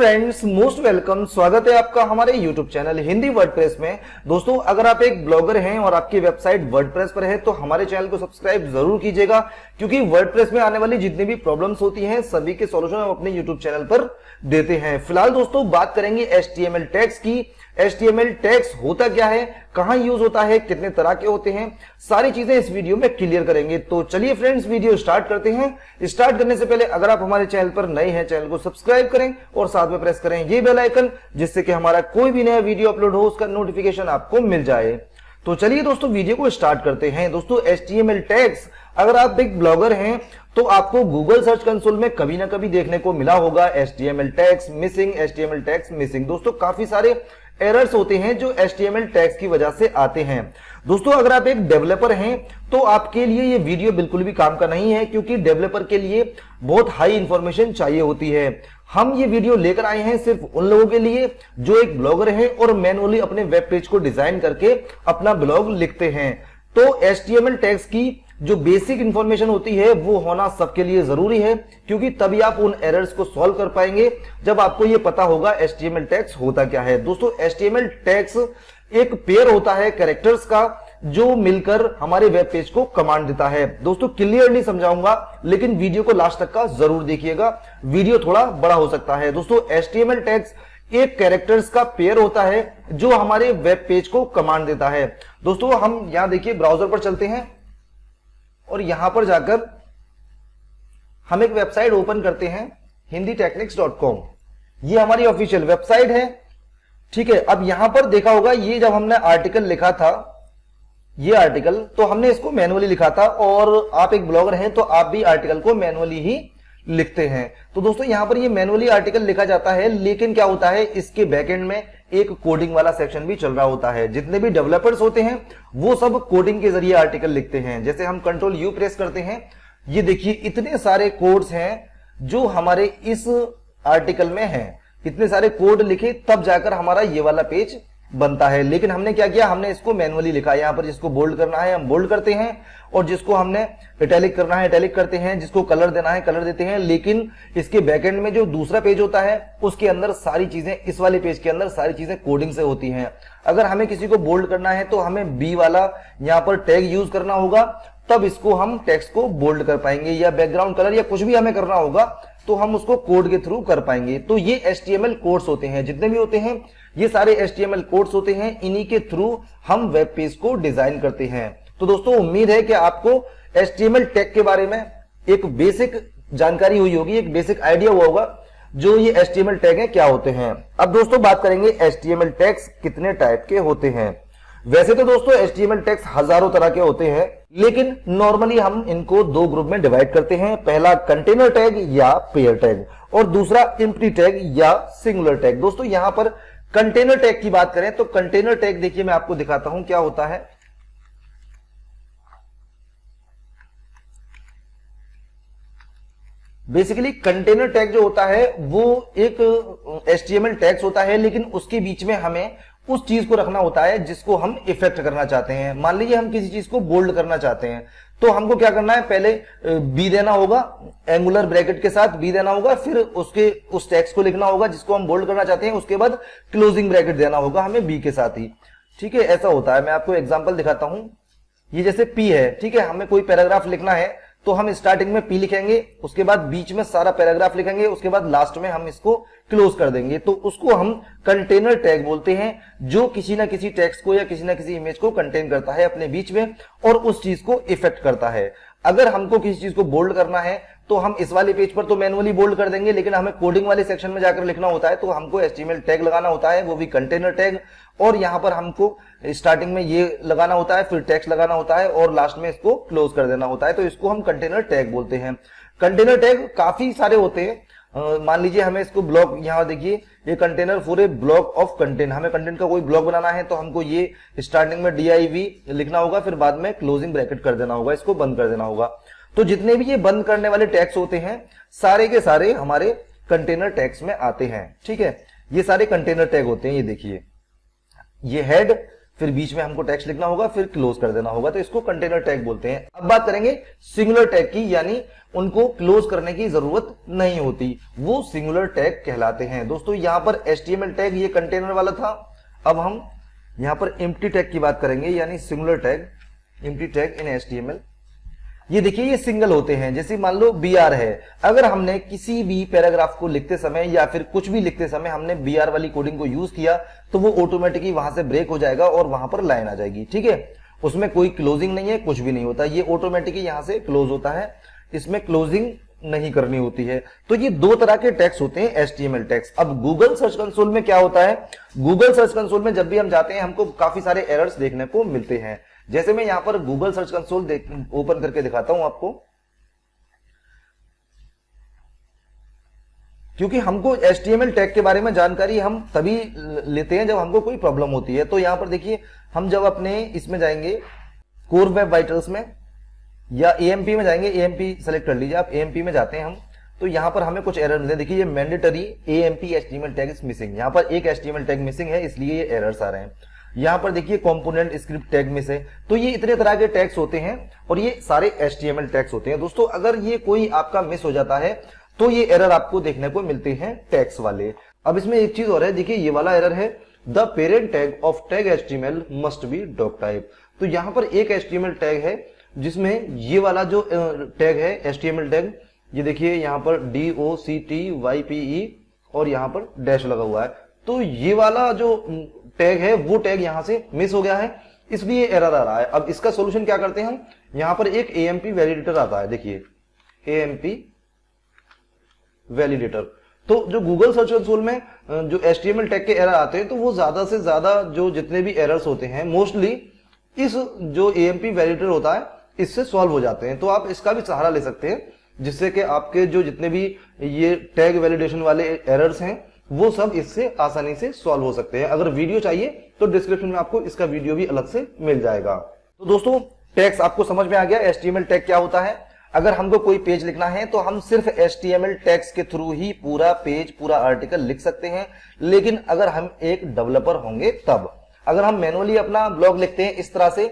Friends, most welcome. स्वागत है आपका हमारे यूट्यूब चैनल हिंदी वर्डप्रेस में। दोस्तों, अगर आप एक ब्लॉगर हैं और आपकी वेबसाइट वर्डप्रेस पर है तो हमारे चैनल को सब्सक्राइब जरूर कीजिएगा, क्योंकि वर्डप्रेस में आने वाली जितनी भी प्रॉब्लम्स होती हैं सभी के सॉल्यूशन हम अपने यूट्यूब चैनल पर देते हैं। फिलहाल दोस्तों बात करेंगे HTML टैग्स की। HTML टैग्स होता क्या है, कहां यूज होता है, कितने तरह के होते हैं, सारी चीजें इस वीडियो में क्लियर करेंगे। तो चलिए फ्रेंड्स, वीडियो स्टार्ट करते हैं। स्टार्ट करने से पहले अगर आप हमारे चैनल पर नए हैं, चैनल को सब्सक्राइब करें और साथ में प्रेस करें ये बेल आइकन, जिससे कि हमारा कोई भी नया वीडियो अपलोड हो उसका नोटिफिकेशन आपको मिल जाए। तो चलिए दोस्तों, वीडियो को स्टार्ट करते हैं। दोस्तों, HTML टैग्स, अगर आप एक ब्लॉगर हैं तो आपको गूगल सर्च कंसोल में कभी ना कभी देखने को मिला होगा HTML tags missing, HTML tags missing. दोस्तों, काफी सारे एरर्स होते हैं जो HTML टैग्स की वजह से आते हैं। दोस्तों, अगर आप एक डेवलपर हैं तो आपके लिए ये वीडियो बिल्कुल भी काम का नहीं है, क्योंकि डेवलपर के लिए बहुत हाई इंफॉर्मेशन चाहिए होती है। हम ये वीडियो लेकर आए हैं सिर्फ उन लोगों के लिए जो एक ब्लॉगर है और मैनुअली अपने वेब पेज को डिजाइन करके अपना ब्लॉग लिखते हैं। तो HTML टैग्स की जो बेसिक इंफॉर्मेशन होती है वो होना सबके लिए जरूरी है, क्योंकि तभी आप उन एरर्स को सॉल्व कर पाएंगे जब आपको ये पता होगा HTML टैग्स होता क्या है। दोस्तों, HTML टैग्स एक पेयर होता है कैरेक्टर्स का, जो मिलकर हमारे वेब पेज को कमांड देता है। दोस्तों, क्लियरली समझाऊंगा, लेकिन वीडियो को लास्ट तक का जरूर देखिएगा, वीडियो थोड़ा बड़ा हो सकता है। दोस्तों, HTML टैग्स एक कैरेक्टर्स का पेयर होता है जो हमारे वेब पेज को कमांड देता है। दोस्तों, हम यहां देखिए ब्राउजर पर चलते हैं और यहां पर जाकर हम एक वेबसाइट ओपन करते हैं hinditechnics.com। ये हमारी ऑफिशियल वेबसाइट है, ठीक है। अब यहां पर देखा होगा, ये जब हमने आर्टिकल लिखा था, ये आर्टिकल तो हमने इसको मैनुअली लिखा था, और आप एक ब्लॉगर हैं तो आप भी आर्टिकल को मैनुअली ही लिखते हैं। तो दोस्तों, यहां पर ये मैनुअली आर्टिकल लिखा जाता है, लेकिन क्या होता है, इसके बैकएंड में एक कोडिंग वाला सेक्शन भी चल रहा होता है। जितने भी डेवलपर्स होते हैं वो सब कोडिंग के जरिए आर्टिकल लिखते हैं। जैसे हम कंट्रोल U प्रेस करते हैं, ये देखिए इतने सारे कोड्स हैं जो हमारे इस आर्टिकल में हैं। इतने सारे कोड लिखे तब जाकर हमारा ये वाला पेज बनता है। लेकिन हमने क्या किया, हमने इसको मैनुअली लिखा। यहां पर जिसको बोल्ड करना है हम बोल्ड करते हैं, और जिसको हमने इटैलिक करना है इटैलिक करते हैं, जिसको कलर देना है कलर देते हैं। लेकिन इसके बैकएंड में जो दूसरा पेज होता है उसके अंदर सारी चीजें, इस वाले पेज के अंदर सारी चीजें कोडिंग से होती हैं। अगर हमें किसी को बोल्ड करना है तो हमें B वाला यहां पर टैग यूज करना होगा, तब इसको हम टेक्स्ट को बोल्ड कर पाएंगे, या बैकग्राउंड कलर या कुछ भी हमें करना होगा तो हम उसको कोड के थ्रू कर पाएंगे। तो ये HTML कोड्स होते हैं, जितने भी होते हैं ये सारे HTML कोड्स होते हैं। इन्हीं के थ्रू हम वेब पेज को डिजाइन करते हैं। तो दोस्तों, उम्मीद है कि आपको HTML टैग के बारे में एक बेसिक जानकारी हुई होगी, एक बेसिक आइडिया हुआ होगा जो ये HTML टैग है क्या होते हैं। अब दोस्तों बात करेंगे HTML टैग्स कितने टाइप के होते हैं। वैसे तो दोस्तों HTML टैग्स हजारों तरह के होते हैं, लेकिन नॉर्मली हम इनको दो ग्रुप में डिवाइड करते हैं। पहला कंटेनर टैग या पेयर टैग, और दूसरा एम्प्टी टैग या सिंगुलर टैग। दोस्तों, यहां पर कंटेनर टैग की बात करें तो कंटेनर टैग देखिए, मैं आपको दिखाता हूं क्या होता है। बेसिकली कंटेनर टैग जो होता है वो एक HTML टैग्स होता है, लेकिन उसके बीच में हमें उस चीज को रखना होता है जिसको हम इफेक्ट करना चाहते हैं। मान लीजिए हम किसी चीज को बोल्ड करना चाहते हैं, तो हमको क्या करना है, पहले B देना होगा, एंगुलर ब्रैकेट के साथ B देना होगा, फिर उसके उस टेक्स्ट को लिखना होगा जिसको हम बोल्ड करना चाहते हैं, उसके बाद क्लोजिंग ब्रैकेट देना होगा हमें B के साथ ही, ठीक है। ऐसा होता है। मैं आपको एग्जांपल दिखाता हूं। ये जैसे P है, ठीक है, हमें कोई पैराग्राफ लिखना है तो हम स्टार्टिंग में P लिखेंगे, उसके बाद बीच में सारा पैराग्राफ लिखेंगे, उसके बाद लास्ट में हम इसको क्लोज कर देंगे। तो उसको हम कंटेनर टैग बोलते हैं, जो किसी ना किसी टेक्स्ट को या किसी ना किसी इमेज को कंटेन करता है अपने बीच में और उस चीज को इफेक्ट करता है। अगर हमको किसी चीज को बोल्ड करना है तो हम इस वाले पेज पर तो मैनुअली बोल्ड कर देंगे, लेकिन हमें कोडिंग वाले सेक्शन में जाकर लिखना होता है तो हमको HTML टैग लगाना होता है, वो भी कंटेनर टैग। और यहां पर हमको स्टार्टिंग में ये लगाना होता है, फिर टेक्स्ट लगाना होता है और लास्ट में इसको क्लोज कर देना होता है। तो इसको हम कंटेनर टैग बोलते हैं। कंटेनर टैग काफी सारे होते हैं। मान लीजिए हमें इसको ब्लॉक, यहां देखिए ये container for a block of content, हमें कंटेंट का कोई ब्लॉक बनाना है तो हमको ये स्टार्टिंग में div लिखना होगा, फिर बाद में क्लोजिंग ब्रैकेट कर देना होगा, इसको बंद कर देना होगा। तो जितने भी ये बंद करने वाले टैग्स होते हैं सारे के सारे हमारे कंटेनर टैग्स में आते हैं, ठीक है। ये सारे कंटेनर टैग होते हैं। ये देखिए, ये हेड, फिर बीच में हमको टेक्स्ट लिखना होगा, फिर क्लोज कर देना होगा, तो इसको कंटेनर टैग बोलते हैं। अब बात करेंगे सिंगुलर टैग की, यानी उनको क्लोज करने की जरूरत नहीं होती, वो सिंगुलर टैग कहलाते हैं। दोस्तों यहां पर HTML टैग ये कंटेनर वाला था। अब हम यहां पर एम्प्टी टैग की बात करेंगे, यानी singular tag, empty tag in HTML। ये देखिए ये सिंगल होते हैं। जैसे मान लो BR है, अगर हमने किसी भी पैराग्राफ को लिखते समय या फिर कुछ भी लिखते समय हमने BR वाली कोडिंग को यूज किया तो वो ऑटोमेटिकली वहां से ब्रेक हो जाएगा और वहां पर लाइन आ जाएगी। ठीक है, उसमें कोई क्लोजिंग नहीं है, कुछ भी नहीं होता, ये ऑटोमेटिकली यहां से क्लोज होता है, इसमें क्लोजिंग नहीं करनी होती है। तो ये दो तरह के टैग्स होते हैं HTML टैग्स। अब गूगल सर्च कंसोल में क्या होता है, गूगल सर्च कंसोल में जब भी हम जाते हैं हमको काफी सारे एरर्स देखने को मिलते हैं। जैसे मैं यहां पर गूगल सर्च कंसोल ओपन करके दिखाता हूं आपको, क्योंकि हमको HTML टैग के बारे में जानकारी हम तभी लेते हैं जब हमको कोई प्रॉब्लम होती है। तो यहां पर देखिए हम जब अपने इसमें जाएंगे कोर वेब वाइटल्स में या AMP में जाएंगे, AMP सेलेक्ट कर लीजिए आप, AMP में जाते हैं हम, तो यहां पर हमें कुछ एरर मिलते हैं। देखिए ये mandatory AMP HTML tag is missing, यहां पर एक HTML टैग मिसिंग है, इसलिए ये एरर्स आ रहे हैं। यहां पर देखिए कंपोनेंट स्क्रिप्ट टैग मिस है। तो ये इतने तरह के टैग्स होते हैं और ये सारे HTML टैग्स होते हैं। दोस्तों अगर ये कोई आपका मिस हो जाता है तो ये एरर आपको देखने को मिलते हैं टैग्स वाले। अब इसमें एक चीज और है, देखिए ये वाला एरर है, the parent tag of tag HTML must be doctype. तो यहां पर एक HTML टैग है जिसमें ये वाला जो टैग है HTML टैग, ये देखिए यहां पर DOCTYPE और यहां पर डैश लगा हुआ है। तो ये वाला जो टैग है वो टैग यहां से मिस हो गया है, इसलिए एरर आ रहा है। अब इसका सॉल्यूशन क्या करते हैं हम, यहां पर एक AMP वैलिडेटर आता है, देखिए AMP वैलिडेटर। तो जो गूगल सर्च कंसोल में जो HTML टैग के एरर आते हैं तो वो ज्यादा से ज्यादा जो जितने भी एरर्स होते हैं मोस्टली इस जो AMP वैलिडेटर होता है इससे सॉल्व हो जाते हैं। तो आप इसका भी सहारा ले सकते हैं, जिससे कि आपके जो जितने भी ये टैग वैलिडेशन वाले एरर्स हैं वो सब इससे आसानी से सॉल्व हो सकते हैं। अगर वीडियो चाहिए तो डिस्क्रिप्शन में आपको इसका वीडियो भी अलग से मिल जाएगा। तो दोस्तों टैग्स आपको समझ में आ गया, HTML टैग क्या होता है। अगर हमको कोई पेज लिखना है तो हम सिर्फ HTML टैग्स के थ्रू ही पूरा पेज, पूरा आर्टिकल लिख सकते हैं। लेकिन अगर हम एक डेवलपर होंगे तब, अगर हम मैनुअली अपना ब्लॉग लिखते हैं इस तरह से,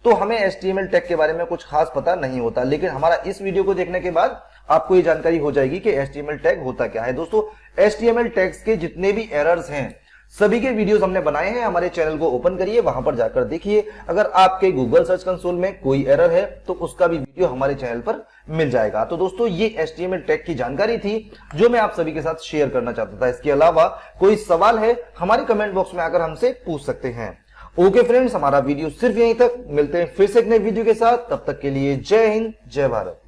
तो हमें HTML टैग के बारे में कुछ खास पता नहीं होता। लेकिन हमारा इस वीडियो को देखने के बाद आपको ये जानकारी हो जाएगी कि HTML टैग होता क्या है। दोस्तों HTML टैग्स के जितने भी एरर्स हैं सभी के वीडियोस हमने बनाए हैं, हमारे चैनल को ओपन करिए, वहां पर जाकर देखिए। अगर आपके गूगल सर्च कंसोल में कोई एरर है तो उसका भी वीडियो हमारे चैनल पर मिल जाएगा। तो दोस्तों ये HTML टैग की जानकारी थी जो मैं आप सभी के साथ शेयर करना चाहता था। इसके अलावा कोई सवाल है हमारे कमेंट बॉक्स में आकर हमसे पूछ सकते हैं। ओके फ्रेंड्स, हमारा वीडियो सिर्फ यहीं तक, मिलते हैं फिर से एक नए वीडियो के साथ, तब तक के लिए जय हिंद, जय भारत।